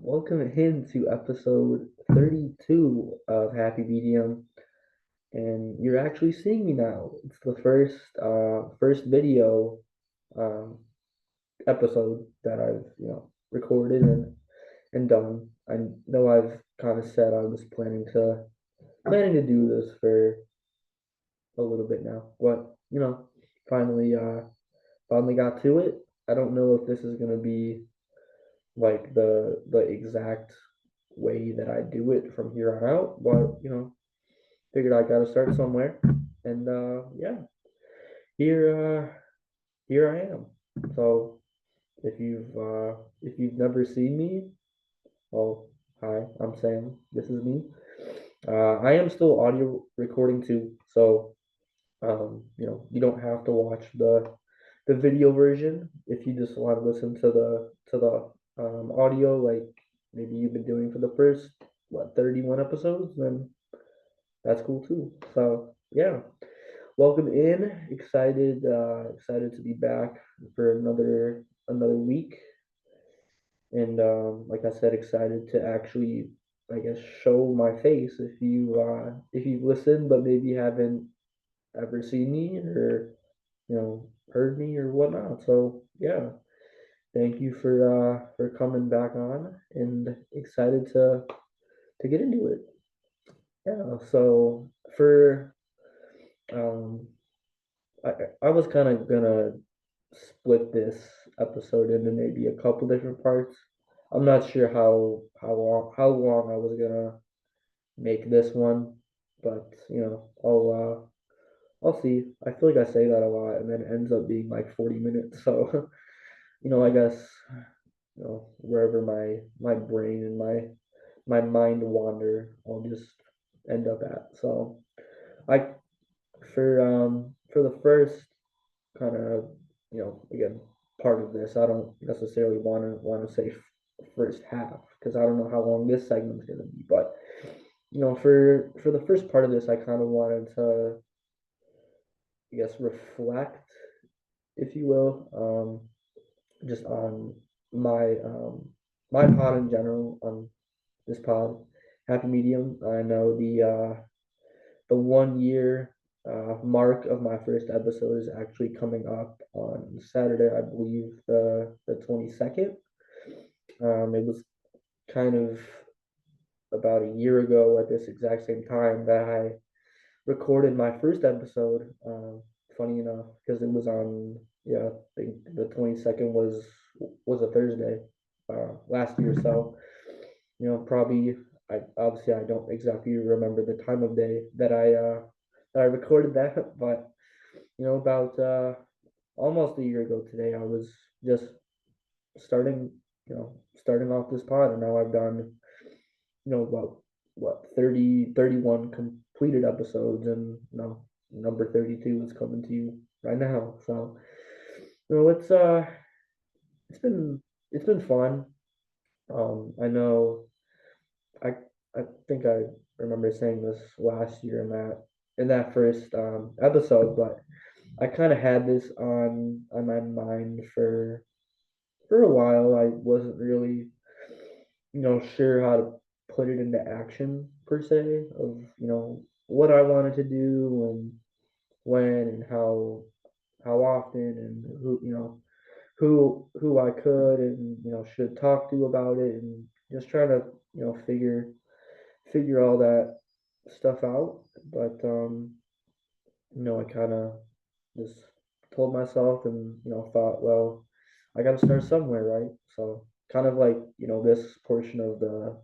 welcome into episode 32 of Happy Medium, and you're actually seeing me now. It's the first video um, episode that I've recorded and done. I know I've kind of said I was planning to do this for a little bit now, but finally finally got to it. I don't know if this is gonna be like the exact way that I do it from here on out, but figured I gotta start somewhere. And yeah, here here I am. So if you've never seen me, well, hi, I'm Sam. This is me. I am still audio recording too, so you don't have to watch the video version if you just want to listen to the audio like maybe you've been doing for the first 31 episodes, then that's cool too. So yeah, welcome in. Excited to be back for another week, and like I said, excited to actually, I guess, show my face if you've listened but maybe haven't ever seen me or heard me or whatnot. So yeah, thank you for coming back on, and excited to get into it. Yeah, so for um I I was kind of gonna split this episode into maybe a couple different parts. I'm not sure how long I was gonna make this one, but I'll see. I feel like I say that a lot and then it ends up being like 40 minutes. So, I guess wherever my brain and my mind wander, I'll just end up at. So, I for the first kind of again part of this, I don't necessarily want to say first half because I don't know how long this segment's going to be, but for the first part of this, I kind of wanted to, I guess, reflect, if you will, just on my pod in general, on this pod, Happy Medium. I know the 1 year mark of my first episode is actually coming up on Saturday, I believe the 22nd. It was kind of about a year ago at this exact same time that I recorded my first episode. Funny enough, because it was on, yeah, I think the 22nd was a Thursday last year. So probably, I don't exactly remember the time of day that I recorded that, but about almost a year ago today, I was just starting starting off this pod, and now I've done what 30 31 completed episodes, and number 32 is coming to you right now. So it's been it's been fun. I know I I think I remember saying this last year in that first episode, but I kind of had this on my mind for a while. I wasn't really sure how to put it into action per se of what I wanted to do and when and how often, and who I could and should talk to about it, and just trying to figure all that stuff out. But I kind of just told myself and thought, well, I got to start somewhere, right? So kind of like this portion of the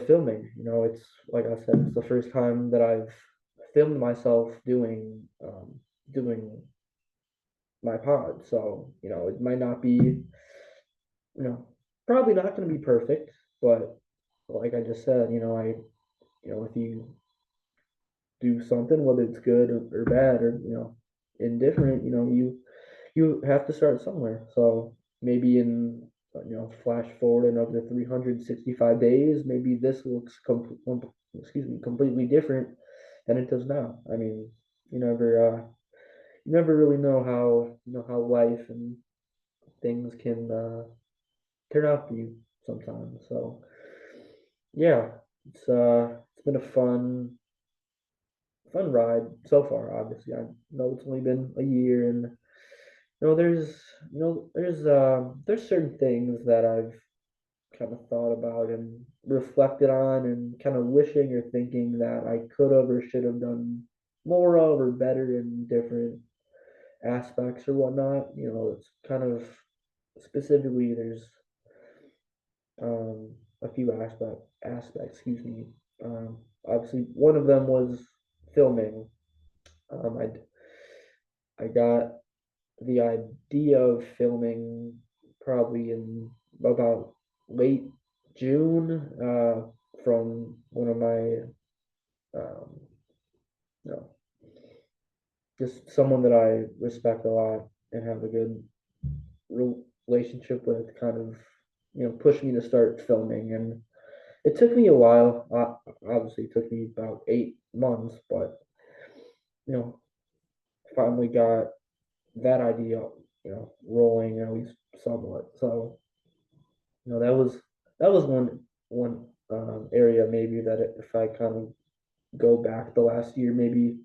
filming. It's like I said, it's the first time that I've filmed myself doing my pod. So it might not be you know probably not going to be perfect, but like I just said, if you do something, whether it's good or bad or indifferent, you have to start somewhere. So maybe in flash forward another 365 days, maybe this looks completely different than it does now. I mean, you never really know how life and things turn out for you sometimes. So yeah, it's been a fun ride so far. Obviously, I know it's only been a year, and there's certain things that I've kind of thought about and reflected on, and kind of wishing or thinking that I could have or should have done more of or better in different aspects or whatnot. It's kind of specifically there's um, a few aspects. Excuse me. Obviously, one of them was filming. Um, I got the idea of filming probably in about late June from one of my um, you know just someone that I respect a lot and have a good relationship with, kind of pushed me to start filming. And it took me a while. Obviously it took me about 8 months, but you know finally got that idea rolling, at least somewhat. So that was one area maybe that if I kind of go back the last year, maybe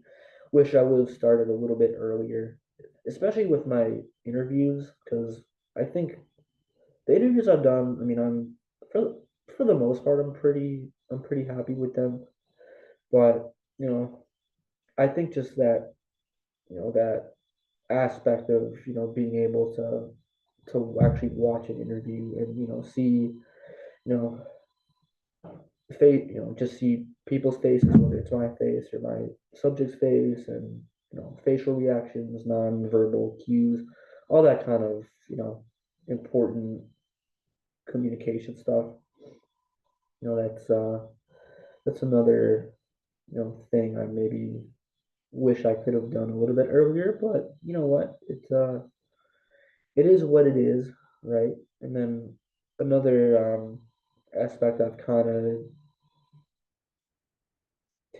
wish I would have started a little bit earlier, especially with my interviews, because I think the interviews I've done, I mean, for for the most part, I'm pretty happy with them. But I think just that aspect of being able to actually watch an interview and see you know face just see people's faces, whether it's my face or my subject's face, and facial reactions, non-verbal cues, all that kind of important communication stuff. That's another thing I maybe wish I could have done a little bit earlier. But you know what, it is what it is, right? And then another aspect I've kind of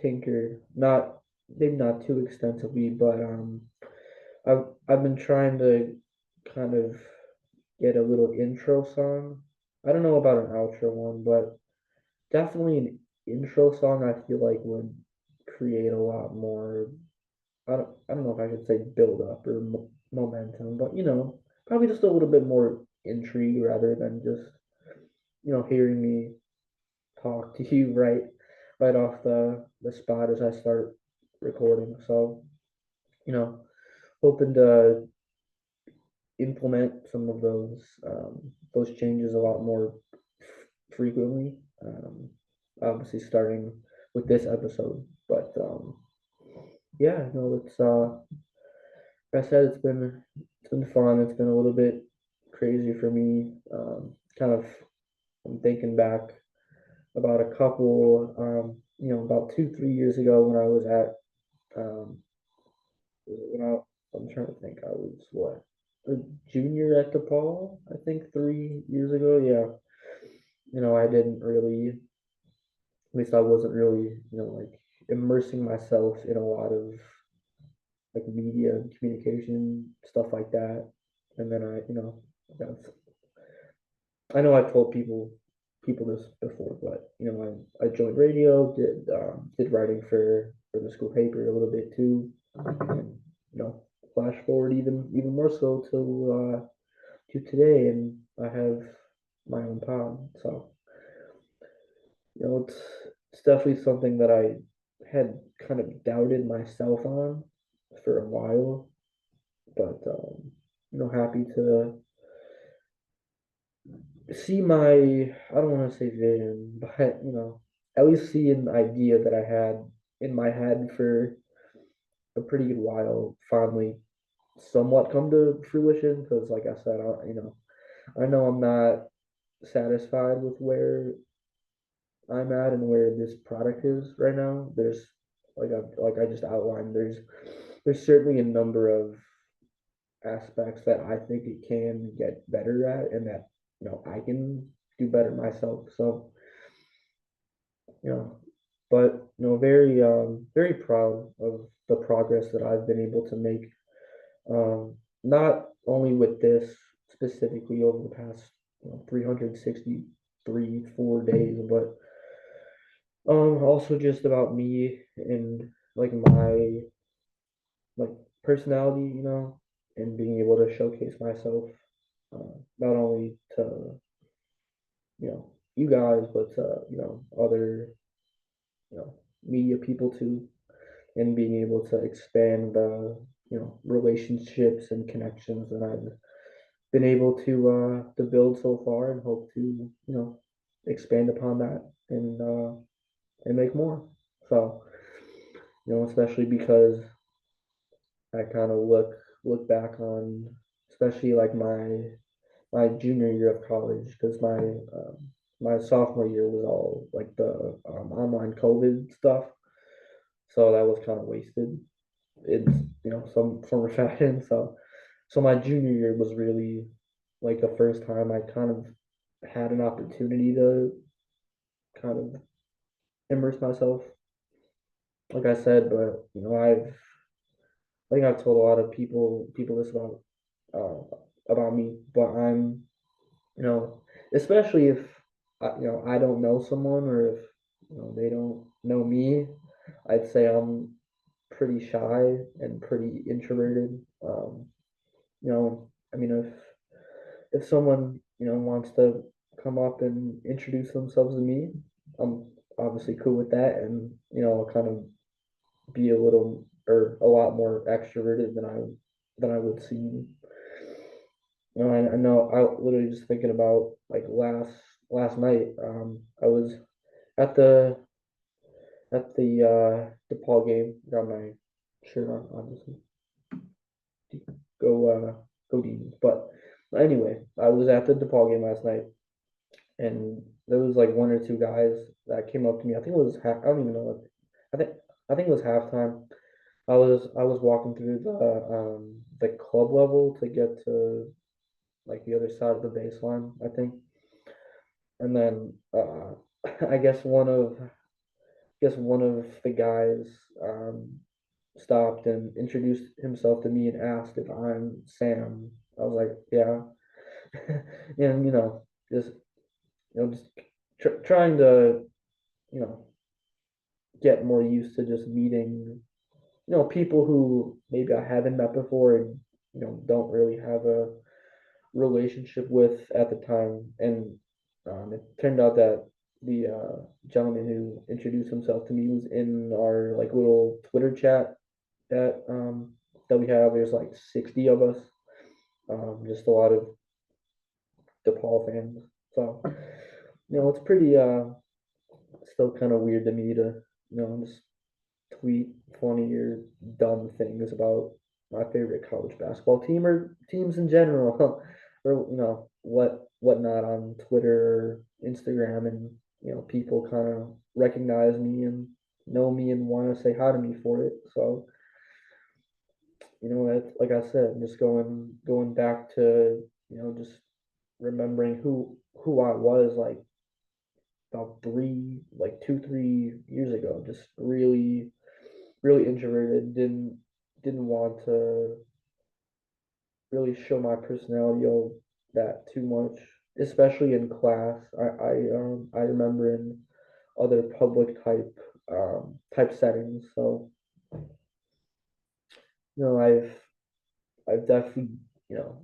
tinkered, not maybe not too extensively, but I've been trying to kind of get a little intro song. I don't know about an outro one, but definitely an intro song I feel like would create a lot more. I don't know if I could say build up or momentum, but probably just a little bit more intrigue rather than just hearing me talk to you right off the spot as I start recording. So you know, hoping to implement some of those changes a lot more frequently. Obviously, starting with this episode, but yeah, no, like I said, it's been fun. It's been a little bit crazy for me. Kind of, I'm thinking back about a couple, about 2, 3 years ago when I was at um, when I'm trying to think. I was what, a junior at DePaul, I think 3 years ago. Yeah, I didn't really, at least I wasn't really, like immersing myself in a lot of like media and communication stuff like that. And then that's, I know I told people this before, but I joined radio, did writing for the school paper a little bit too, and flash forward even more so to today, and I have my own pod. So it's definitely something that I had kind of doubted myself on for a while, but happy to see I don't want to say vision, but at least see an idea that I had in my head for a pretty good while finally somewhat come to fruition. Because like I said, I know I'm not satisfied with where I'm at and where this product is right now. There's like I just outlined, there's certainly a number of aspects that I think it can get better at, and that I can do better myself. So you know, but very proud of the progress that I've been able to make. Not only with this specifically over the past 363 4 days, but also just about me and like my like personality, and being able to showcase myself, not only to you guys, but to other media people too, and being able to expand the relationships and connections that I've been able to build so far, and hope to expand upon that and make more. So especially because I kind of look back on, especially like my junior year of college, because my sophomore year was all like the online COVID stuff, so that was kind of wasted. It's some form of fashion. So my junior year was really like the first time I kind of had an opportunity to kind of immerse myself, like I said. But I think I've told a lot of people this about me, but I'm you know especially if I don't know someone, or if they don't know me, I'd say I'm pretty shy and pretty introverted. I mean, if someone wants to come up and introduce themselves to me, I'm obviously cool with that, and I'll kind of be a little or a lot more extroverted than I would seem. I know. I literally just thinking about like last night. I was at the DePaul game. Got my shirt on, obviously. Go go Demons. But anyway, I was at the DePaul game last night, and there was like one or two guys that came up to me. I think it was half. I don't even know. I think I think it was halftime. I was walking through the club level to get to like the other side of the baseline, I think. And then I guess one of the guys stopped and introduced himself to me and asked if I'm Sam. I was like, yeah. And just trying to you know get more used to just meeting people who maybe I haven't met before, and don't really have a relationship with at the time. And it turned out that the gentleman who introduced himself to me was in our like little Twitter chat that we have. There's like 60 of us, just a lot of DePaul fans. So it's pretty still kind of weird to me to just tweet funny or dumb things about my favorite college basketball team or teams in general, or whatnot on Twitter or Instagram, and people kind of recognize me and know me and want to say hi to me for it. So that, like I said, just going back to just remembering who I was like about 2 3 years ago. Just really introverted. Didn't want to really show my personality all that too much, especially in class. I remember in other public type settings. So I've definitely you know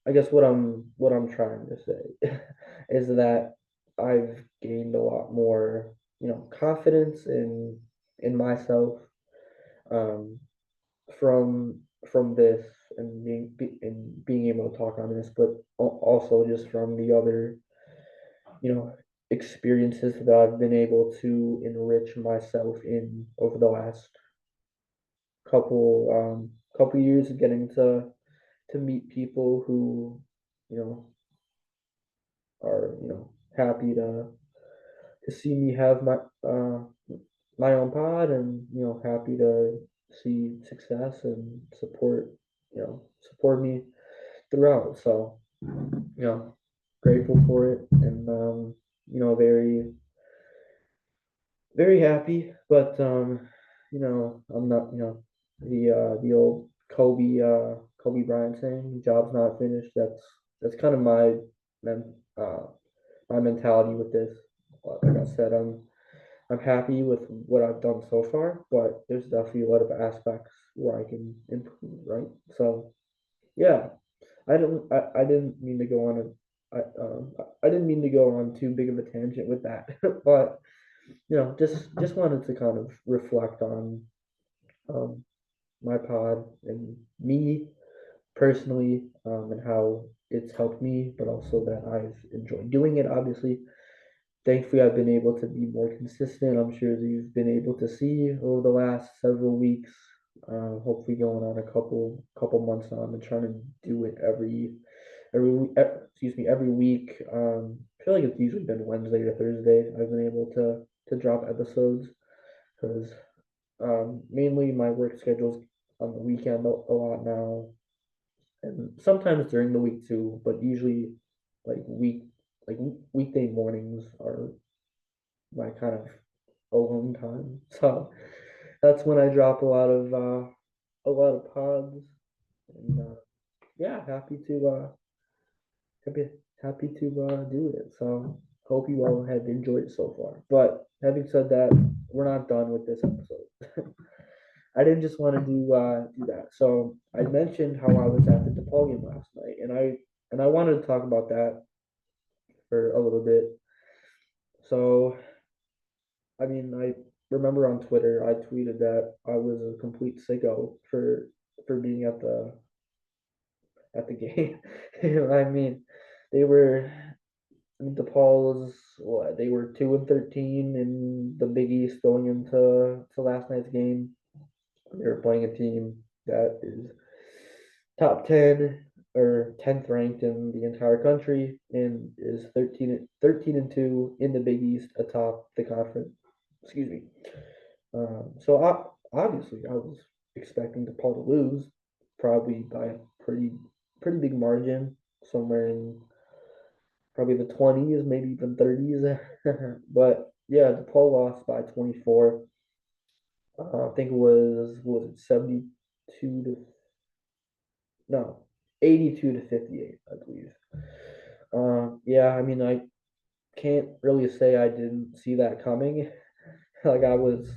I guess what I'm trying to say is that I've gained a lot more confidence in myself, um, from this, and being able to talk on this, but also just from the other you know experiences that I've been able to enrich myself in over the last couple years, getting to meet people who you know are happy to see me have my own pod, and happy to see success and support me throughout. So you know grateful for it, and very very happy. But I'm not the old Kobe Bryant saying, job's not finished. That's kind of my uh, my mentality with this. Like I said, I'm happy with what I've done so far, but there's definitely a lot of aspects where I can improve, right? So yeah, I didn't mean to go on I didn't mean to go on too big of a tangent with that, but just wanted to kind of reflect on um my pod and me personally, and how it's helped me, but also that I've enjoyed doing it. Obviously, thankfully, I've been able to be more consistent. I'm sure that you've been able to see over the last several weeks. Hopefully, going on a couple months now. I've been trying to do it excuse me, every week. I feel like it's usually been Wednesday or Thursday. I've been able to drop episodes because mainly my work schedule's on the weekend a lot now, and sometimes during the week too. But usually, like weekday mornings are my kind of alone time. So that's when I drop a lot of pods, and yeah, happy happy to do it. So hope you all have enjoyed it so far. But having said that, we're not done with this episode. I didn't just want to do that. So I mentioned how I was at the DePaul game last night, and I wanted to talk about that for a little bit. So I mean, I remember on Twitter I tweeted that I was a complete sicko for being at the game. I mean, they were I mean, DePaul was what they were 2-13 in the Big East going into last night's game. They were playing a team that is top 10 or 10th ranked in the entire country and is 13-2 in the Big East atop the conference. Excuse me. So obviously, I was expecting DePaul to lose, probably by a pretty big margin, somewhere in probably the 20s, maybe even 30s. But yeah, DePaul lost by 24. I think it was it 72 to no 82 to 58, I believe. Yeah, I mean I can't really say I didn't see that coming. Like I was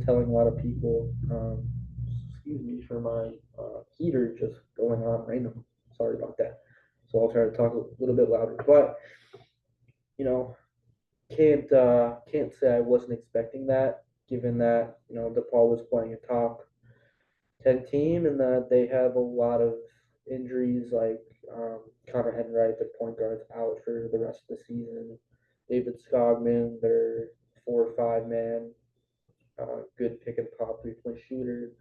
telling a lot of people, excuse me for my heater just going on random. Sorry about that. So I'll try to talk a little bit louder. But you know, can't say I wasn't expecting that, given that DePaul was playing a top 10 team and that they have a lot of injuries, like Connor Enright, their point guard's out for the rest of the season. David Skogman, their 4 or 5 man, good pick and pop 3-point shooter.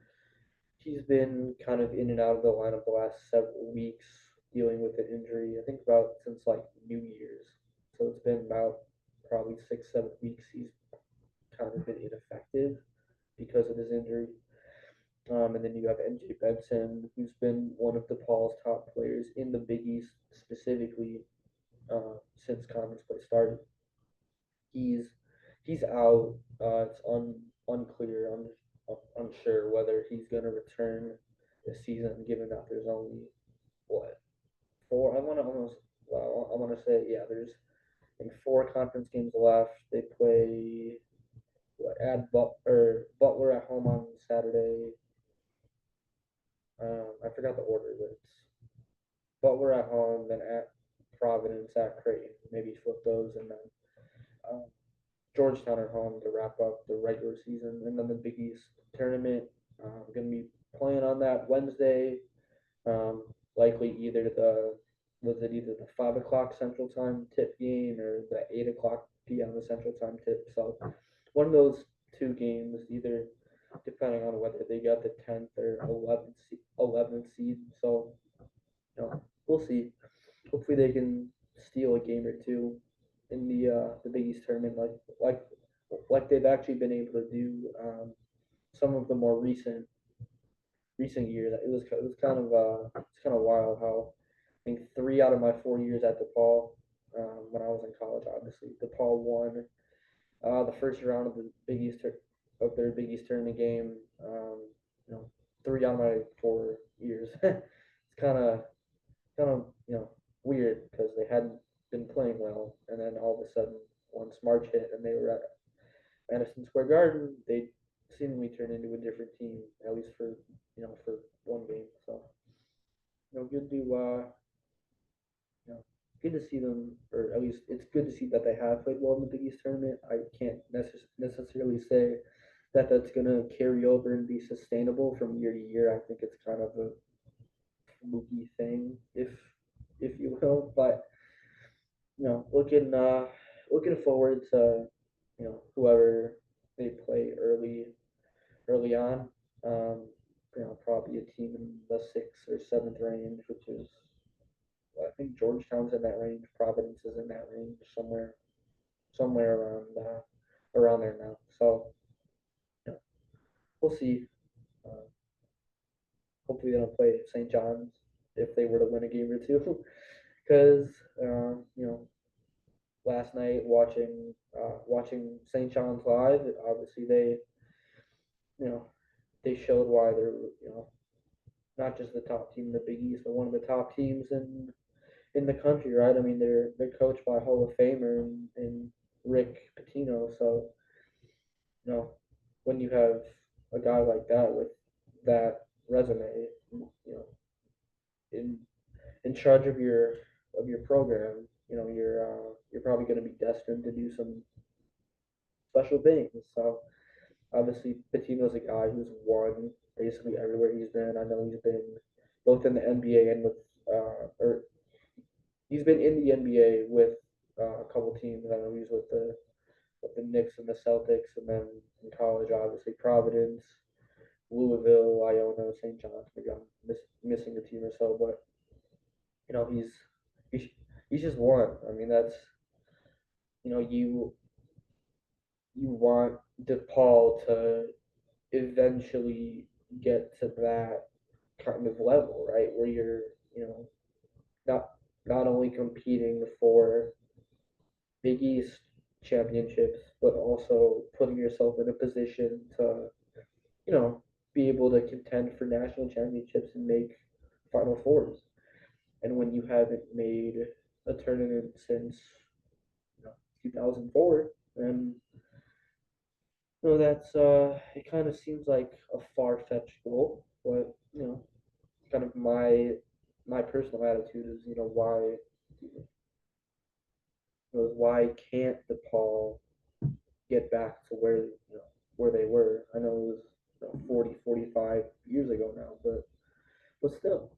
He's been kind of in and out of the lineup the last several weeks, dealing with an injury. I think about since like New Year's. So it's been about probably 6, 7 weeks. He's kind of been ineffective because of his injury. And then you have NJ Benson, who's been one of DePaul's top players in the Big East specifically since conference play started. He's he's out. It's unclear, unsure whether he's going to return this season, given that there's only what 4. I want to say yeah. There's I think 4 conference games left. They play Butler at home on Saturday. I forgot the order, but it's Butler at home, then at Providence, at Creighton. Maybe flip those, and then um, Georgetown at home to wrap up the regular season, and then the Big East tournament. I'm going to be playing on that Wednesday. Um, Likely either the 5 o'clock Central Time tip game or the 8 o'clock p.m. Central Time tip. So one of those 2 games, either depending on whether they got the 10th or 11th seed. So we'll see. Hopefully they can steal a game or two in the Big East tournament, like they've actually been able to do some of the more recent years. It's kind of wild how I think 3 out of my 4 years at DePaul, when I was in college, obviously DePaul won the first round of the of their Big East tournament game. You know, 3 out of my 4 years. It's kind of weird because they hadn't. been playing well, and then all of a sudden, once March hit and they were at Madison Square Garden, they seemingly turned into a different team, at least for for one game. So good to you know good to see them, or at least it's good to see that they have played well in the Big East tournament. I can't necessarily say that that's gonna carry over and be sustainable from year to year. I think it's kind of a fluky thing, if you will. But looking forward to whoever they play early on. Um, probably a team in the sixth or seventh range, which is I think Georgetown's in that range. Providence is in that range somewhere around there now. So yeah, we'll see. Uh, Hopefully they don't play St. John's if they were to win a game or two, because last night watching St. John's live, obviously you know they showed why they're not just the top team in the Big East, but one of the top teams in the country, right? I mean, they're coached by Hall of Famer and Rick Pitino, so you know when you have a guy like that with that resume, in in charge of your program, you're probably going to be destined to do some special things. So obviously, Pitino's a guy who's won basically everywhere he's been. I know he's been both in the NBA and or he's been in the NBA with a couple teams. I know he's with the Knicks and the Celtics, and then in college, obviously Providence, Louisville, Iona, St. John's. Maybe I'm missing a team or so, but he's he's just one. I mean, that's you want DePaul to eventually get to that kind of level, right? Where you're, not not only competing for Big East championships, but also putting yourself in a position to, you know, be able to contend for national championships and make Final Fours. And when you haven't made a tournament since 2004, then that's it. Kind of seems like a far fetched goal, but kind of my personal attitude is why can't DePaul get back to where they were? I know it was 40 45 years ago now, but still,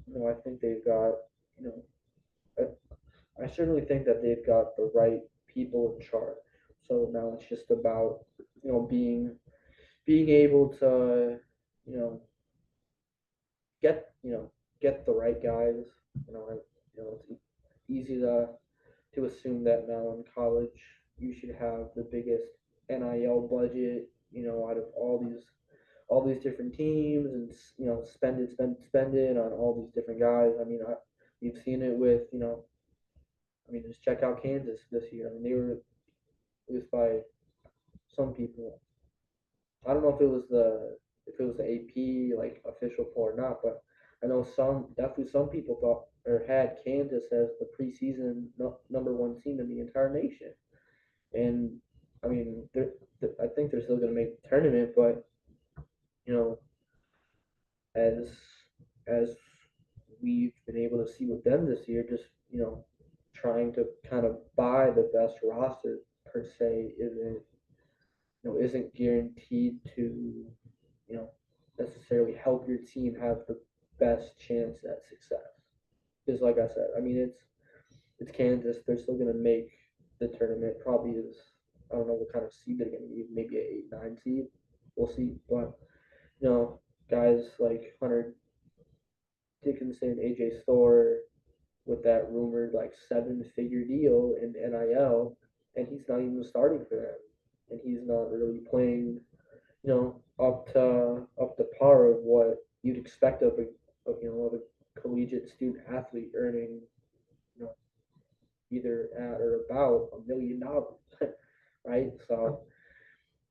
I think they've got you know I certainly think that they've got the right people in charge. So now it's just about being able to you know get the right guys. It's easy to assume that now in college you should have the biggest NIL budget, out of all these different teams, and spend it on all these different guys. I mean, you've seen it with I mean, just check out Kansas this year. I mean, they were at least by some people. I don't know if it was the AP like official poll or not, but I know definitely some people thought or had Kansas as the preseason number one team in the entire nation. And I mean, I think they're still going to make the tournament, but you know, as as we've been able to see with them this year, just trying to kind of buy the best roster per se isn't guaranteed to you know necessarily help your team have the best chance at success. Because like I said, I mean it's Kansas. They're still going to make the tournament. Probably is I don't know what kind of seed they're going to be. Maybe an 8-9 seed. We'll see. But guys like Hunter Dickinson, AJ Storr, with that rumored like 7-figure deal in NIL, and he's not even starting for them, and he's not really playing, up to par of what you'd expect of a collegiate student athlete earning, you know, either at or about $1 million, right? So,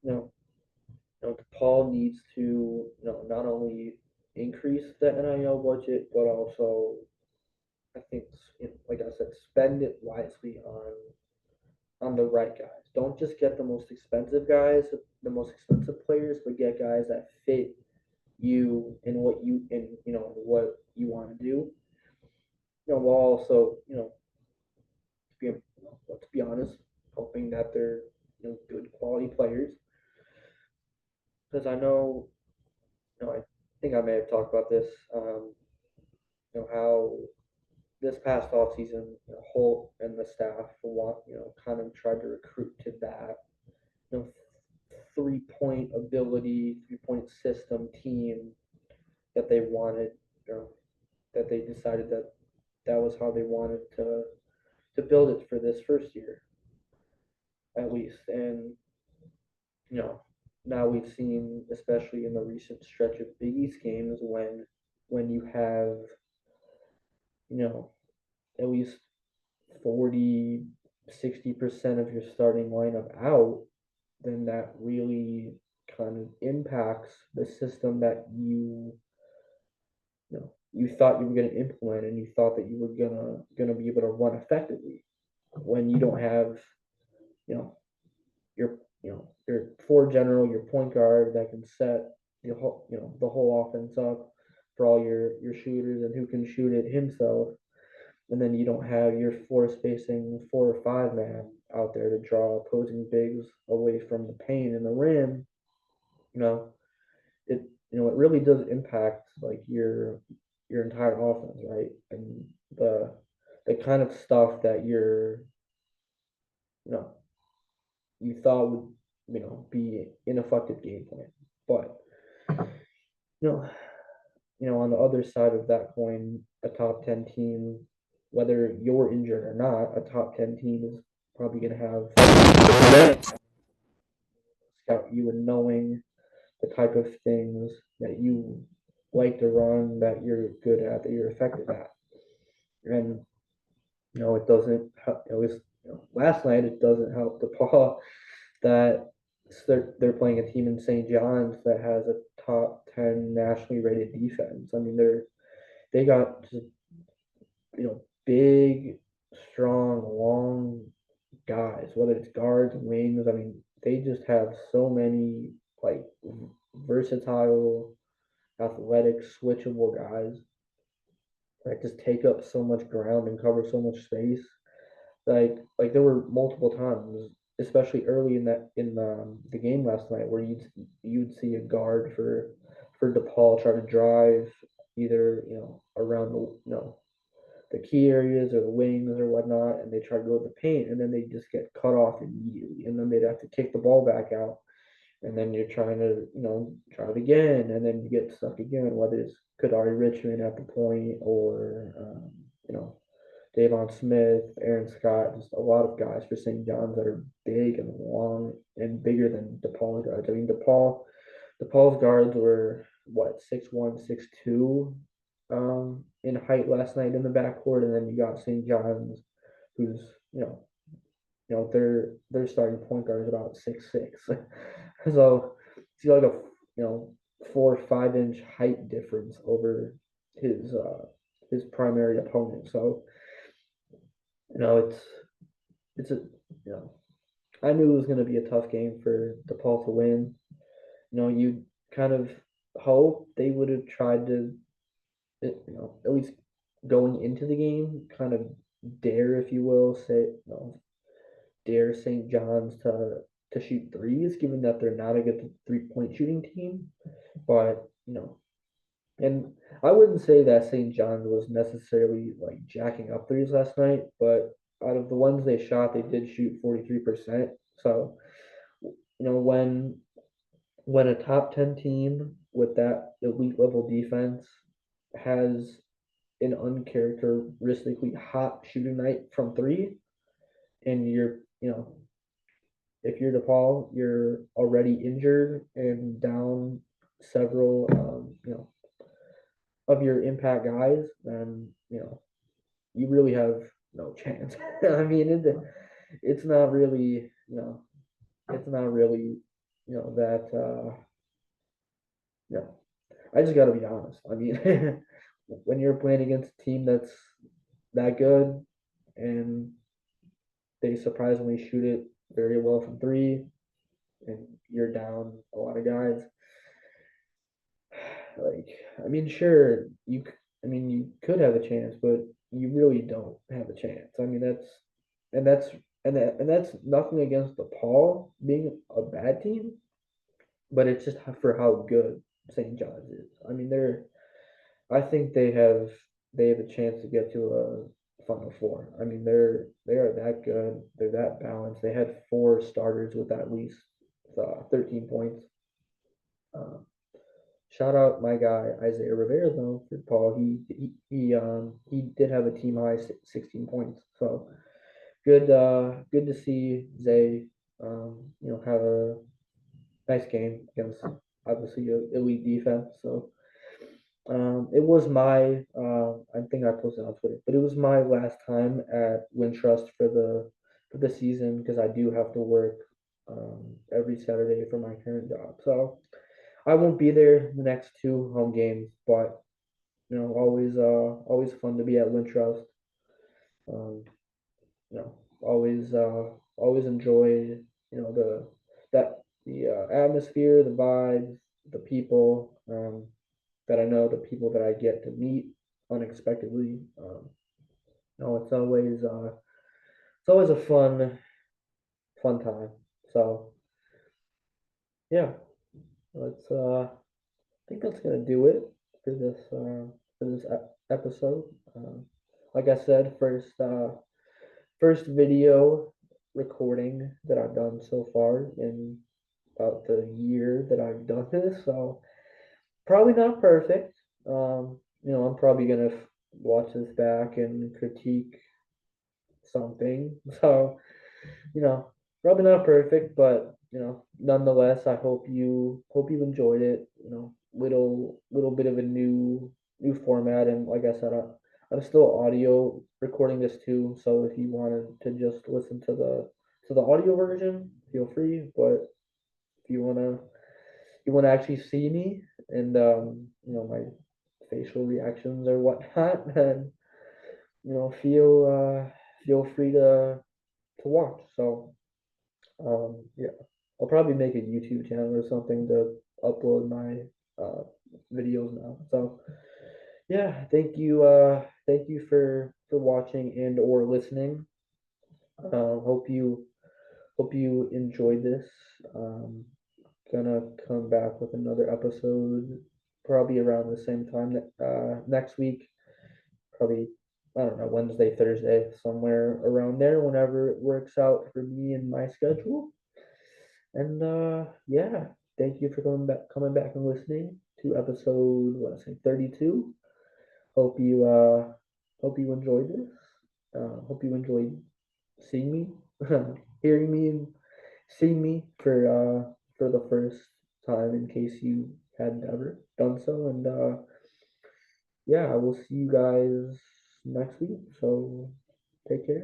you know, Paul needs to, not only increase the NIL budget, but also I think, like I said, spend it wisely on the right guys. Don't just get the most expensive guys, the most expensive players, but get guys that fit you and what you and what you want to do. While also let's be honest, hoping that they're good quality players. Because I know, I think I may have talked about this. How this past off season, Holt and the staff want kind of tried to recruit to that 3-point ability, 3-point system team that they wanted, you know, that they decided that that was how they wanted to build it for this first year at least. And you know now we've seen, especially in the recent stretch of Big East games, when you have you know at least 40-60% of your starting lineup out, then that really kind of impacts the system that you thought you were going to implement, and you thought that you were gonna be able to run effectively when you don't have you know your your four general, your point guard that can set the whole offense up for all your shooters and who can shoot it himself, and then you don't have your floor spacing 4 or 5 man out there to draw opposing bigs away from the paint and the rim. You know it it really does impact like your entire offense, right? And the kind of stuff that you know you thought would be an effective game plan. But you know, on the other side of that coin, a top 10 team, whether you're injured or not, a top 10 team is probably going to have scout you and knowing the type of things that you like to run, that you're good at, that you're effective at. And it doesn't help. At least last night, it doesn't help DePaul that they're playing a team in St. John's that has a top 10 nationally rated defense. I mean, they got just big, strong, long guys, whether it's guards, wings. I mean, they just have so many like versatile, athletic, switchable guys that just take up so much ground and cover so much space. Like there were multiple times, especially early in the game last night, where you'd see a guard for DePaul try to drive either around the key areas or the wings or whatnot, and they try to go to the paint, and then they just get cut off immediately, and then they'd have to kick the ball back out, and then you're trying to try it again, and then you get stuck again, whether it's Kadari Richmond at the point or you know Davon Smith, Aaron Scott, just a lot of guys for St. John's that are big and long and bigger than DePaul guards. I mean, DePaul's guards were what 6'1", 6'2", in height last night in the backcourt, and then you got St. John's, who's their starting point guard is about 6'6". So it's like a 4 or 5 inch height difference over his primary opponent. So it's a I knew it was going to be a tough game for DePaul to win. You kind of hope they would have tried to at least going into the game, kind of dare, if you will, dare St. John's to shoot threes, given that they're not a good 3-point shooting team. But and I wouldn't say that St. John's was necessarily like jacking up threes last night, but out of the ones they shot, they did shoot 43%. So when a top 10 team with that elite level defense has an uncharacteristically hot shooting night from three, and if you're DePaul, you're already injured and down several, of your impact guys, then you really have no chance. I mean, it's not really, it's not really, that. I just got to be honest. I mean, when you're playing against a team that's that good, and they surprisingly shoot it very well from three, and you're down a lot of guys. Like, I mean, sure, I mean, you could have a chance, but you really don't have a chance. I mean, and that's, and that's nothing against DePaul being a bad team, but it's just for how good St. John's is. I mean, I think they have a chance to get to a Final Four. I mean, they are that good. They're that balanced. They had four starters with at least 13 points. Uh, Shout out my guy Isaiah Rivera though for Paul. He did have a team high 16 points. So good to see Zay have a nice game against obviously a elite defense. So it was my I think I posted on Twitter, but it was my last time at Wintrust for the season because I do have to work every Saturday for my current job. So I won't be there the next two home games, but always fun to be at Wintrust. Um, you know, always enjoy the atmosphere, the vibes, the people that I know, the people that I get to meet unexpectedly. It's always a fun time. So yeah, let's I think that's gonna do it for this episode. Like I said, first video recording that I've done so far in about the year that I've done this. So probably not perfect. I'm probably gonna watch this back and critique something. So you know, probably not perfect, but nonetheless, I hope you enjoyed it. Little bit of a new format, and like I said, I'm still audio recording this too. So if you wanted to just listen to the audio version, feel free. But if you wanna actually see me and my facial reactions or whatnot, then feel free to watch. So yeah, I'll probably make a YouTube channel or something to upload my videos now. So yeah, thank you for watching and or listening. Hope you enjoyed this. Um, Gonna come back with another episode probably around the same time next week. Probably I don't know Wednesday, Thursday, somewhere around there, whenever it works out for me and my schedule. And yeah, thank you for coming back and listening to episode what I say 32. Hope you uh hope you enjoyed this. Hope you enjoyed seeing me, hearing me and seeing me for the first time in case you hadn't ever done so. And yeah, I will see you guys next week. So take care.